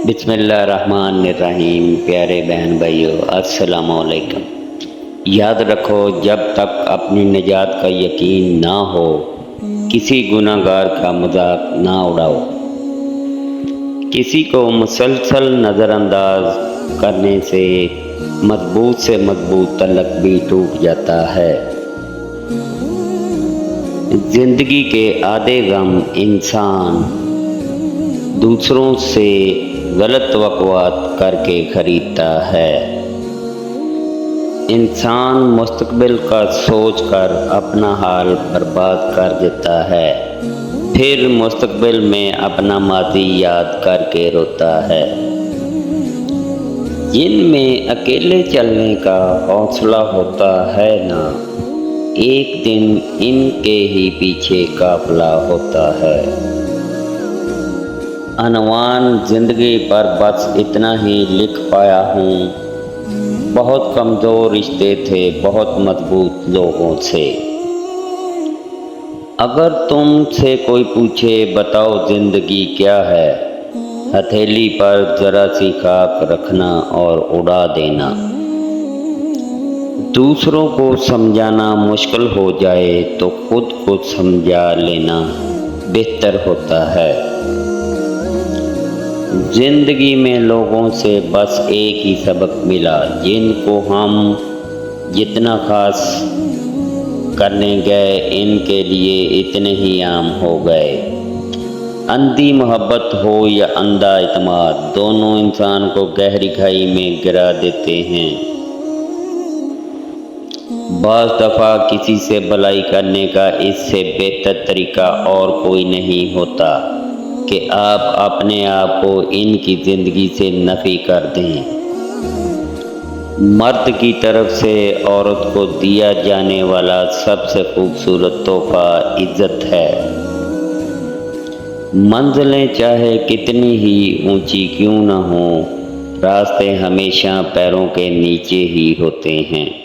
بسم اللہ الرحمن الرحیم۔ پیارے بہن بھائیو، السلام علیکم۔ یاد رکھو، جب تک اپنی نجات کا یقین نہ ہو کسی گناہ گار کا مذاق نہ اڑاؤ۔ کسی کو مسلسل نظر انداز کرنے سے مضبوط تعلق بھی ٹوٹ جاتا ہے۔ زندگی کے آدھے غم انسان دوسروں سے غلط توقعات کر کے خریدتا ہے۔ انسان مستقبل کا سوچ کر اپنا حال برباد کر دیتا ہے، پھر مستقبل میں اپنا ماضی یاد کر کے روتا ہے۔ جن میں اکیلے چلنے کا حوصلہ ہوتا ہے نا، ایک دن ان کے ہی پیچھے قافلہ ہوتا ہے۔ عنوان زندگی پر بس اتنا ہی لکھ پایا ہوں۔ بہت کمزور رشتے تھے بہت مضبوط لوگوں سے۔ اگر تم سے کوئی پوچھے بتاؤ زندگی کیا ہے، ہتھیلی پر ذرا سی خاک رکھنا اور اڑا دینا۔ دوسروں کو سمجھانا مشکل ہو جائے تو خود کو سمجھا لینا بہتر ہوتا ہے۔ زندگی میں لوگوں سے بس ایک ہی سبق ملا، جن کو ہم جتنا خاص کرنے گئے ان کے لیے اتنے ہی عام ہو گئے۔ اندھی محبت ہو یا اندھا اعتماد، دونوں انسان کو گہری کھائی میں گرا دیتے ہیں۔ بعض دفعہ کسی سے بھلائی کرنے کا اس سے بہتر طریقہ اور کوئی نہیں ہوتا کہ آپ اپنے آپ کو ان کی زندگی سے نفی کر دیں۔ مرد کی طرف سے عورت کو دیا جانے والا سب سے خوبصورت تحفہ عزت ہے۔ منزلیں چاہے کتنی ہی اونچی کیوں نہ ہوں، راستے ہمیشہ پیروں کے نیچے ہی ہوتے ہیں۔